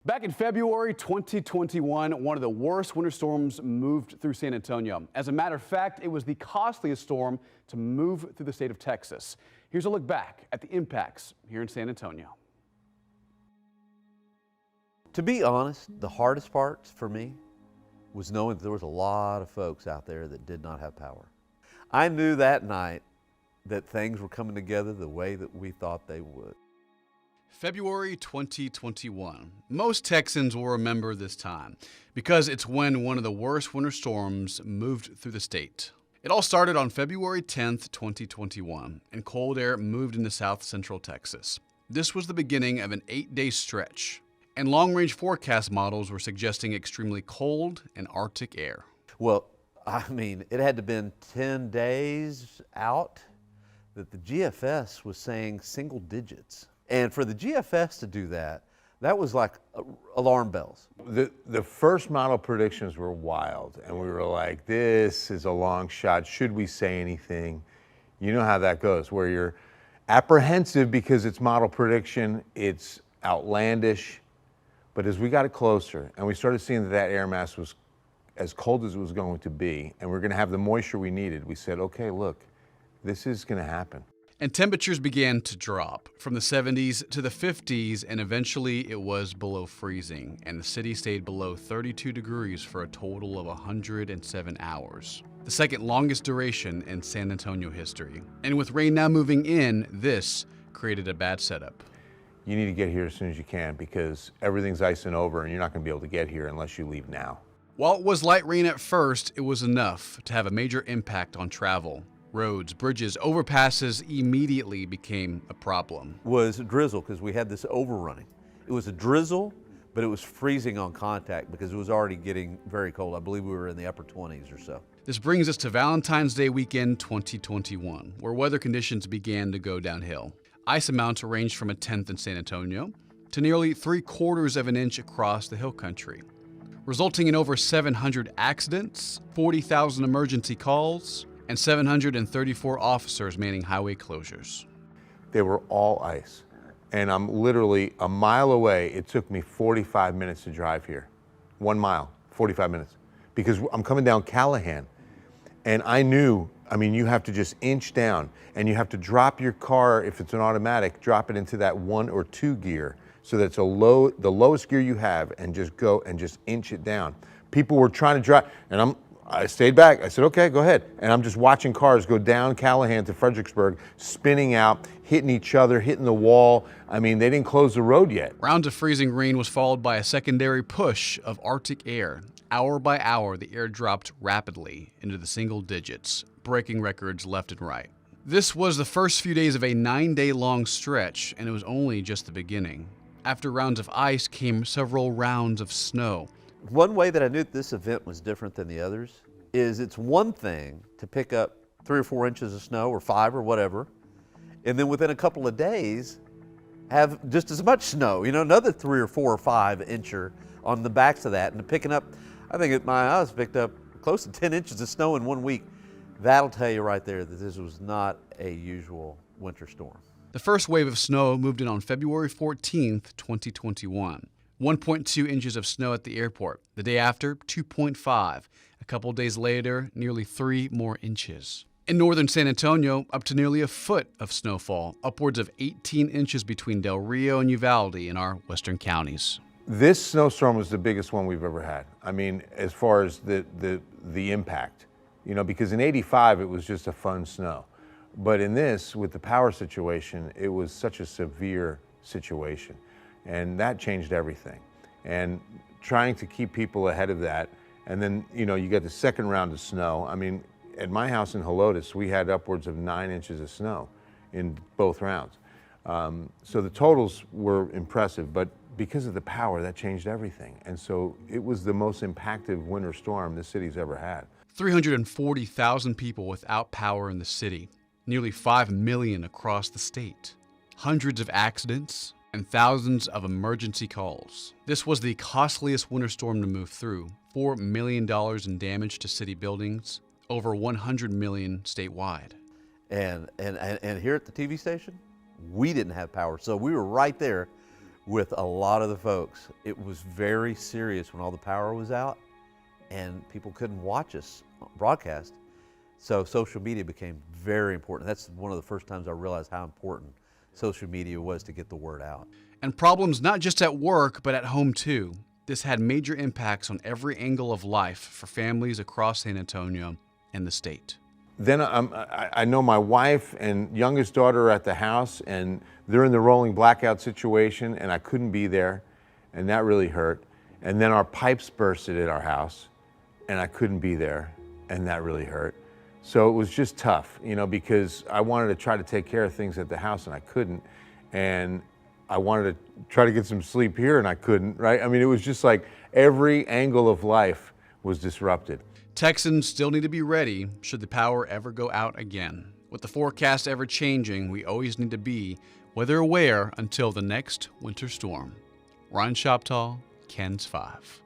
Back in February 2021, one of the worst winter storms moved through San Antonio. As a matter of fact, it was the costliest storm to move through the state of Texas. Here's a look back at the impacts here in San Antonio. To be honest, the hardest part for me was knowing that there was a lot of folks out there that did not have power. I knew that night that things were coming together the way that we thought they would. February 2021. Most Texans will remember this time because it's when one of the worst winter storms moved through the state. It all started on February 10th, 2021, and cold air moved into south central Texas. This was the beginning of an 8-day stretch, and long-range forecast models were suggesting extremely cold and Arctic air. Well, I mean, it had to have been 10 days out that the GFS was saying single digits. And for the GFS to do that, that was like alarm bells. The first model predictions were wild, and we were like, this is a long shot. Should we say anything? You know how that goes, where you're apprehensive because it's model prediction, it's outlandish. But as we got it closer and we started seeing that air mass was as cold as it was going to be, and we're going to have the moisture we needed, we said, okay, look, this is going to happen. And temperatures began to drop from the 70s to the 50s, and eventually it was below freezing, and the city stayed below 32 degrees for a total of 107 hours. The second longest duration in San Antonio history. And with rain now moving in, this created a bad setup. You need to get here as soon as you can because everything's icing over and you're not going to be able to get here unless you leave now. While it was light rain at first, it was enough to have a major impact on travel. Roads, bridges, overpasses immediately became a problem. Was a drizzle because we had this overrunning. It was a drizzle, but it was freezing on contact because it was already getting very cold. I believe we were in the upper 20s or so. This brings us to Valentine's Day weekend 2021, where weather conditions began to go downhill. Ice amounts ranged from 1/10 in San Antonio to nearly 3/4 of an inch across the hill country, resulting in over 700 accidents, 40,000 emergency calls, and 734 officers manning highway closures. They were all ice. And I'm literally a mile away. It took me 45 minutes to drive here. 1 mile, 45 minutes. Because I'm coming down Callahan. And I knew, I mean, you have to just inch down and you have to drop your car, if it's an automatic, drop it into that 1 or 2 gear so that's the lowest gear you have, and just go and just inch it down. People were trying to drive, and I stayed back. I said, okay, go ahead. And I'm just watching cars go down Callahan to Fredericksburg, spinning out, hitting each other, hitting the wall. I mean, they didn't close the road yet. Rounds of freezing rain was followed by a secondary push of Arctic air. Hour by hour, the air dropped rapidly into the single digits, breaking records left and right. This was the first few days of a 9-day-long stretch, and it was only just the beginning. After rounds of ice came several rounds of snow. One way that I knew this event was different than the others is it's one thing to pick up 3 or 4 inches of snow or 5 or whatever, and then within a couple of days have just as much snow, you know, another 3 or 4 or 5 incher on the backs of that. And picking up, I think at my house picked up close to 10 inches of snow in 1 week. That'll tell you right there that this was not a usual winter storm. The first wave of snow moved in on February 14th, 2021. 1.2 inches of snow at the airport. The day after, 2.5. A couple days later, nearly 3 more inches. In northern San Antonio, up to nearly a foot of snowfall, upwards of 18 inches between Del Rio and Uvalde in our western counties. This snowstorm was the biggest one we've ever had. I mean, as far as the impact, you know, because in '85 it was just a fun snow. But in this, with the power situation, it was such a severe situation. And that changed everything. And trying to keep people ahead of that, and then, you know, you get the second round of snow. I mean, at my house in Helotes, we had upwards of 9 inches of snow in both rounds. So the totals were impressive, but because of the power, that changed everything. And so it was the most impactful winter storm the city's ever had. 340,000 people without power in the city. Nearly 5 million across the state. Hundreds of accidents and thousands of emergency calls. This was the costliest winter storm to move through. $4 million in damage to city buildings, over $100 million statewide. And here at the TV station, we didn't have power. So we were right there with a lot of the folks. It was very serious when all the power was out and people couldn't watch us broadcast. So social media became very important. That's one of the first times I realized how important social media was to get the word out. And problems not just at work, but at home too. This had major impacts on every angle of life for families across San Antonio and the state. Then I know my wife and youngest daughter are at the house, and they're in the rolling blackout situation, and I couldn't be there, and that really hurt. And then our pipes bursted at our house, and I couldn't be there, and that really hurt. So it was just tough, you know, because I wanted to try to take care of things at the house, and I couldn't. And I wanted to try to get some sleep here, and I couldn't, right? I mean, it was just like every angle of life was disrupted. Texans still need to be ready should the power ever go out again. With the forecast ever changing, we always need to be weather aware until the next winter storm. Ryan Shoptaw, KENS 5.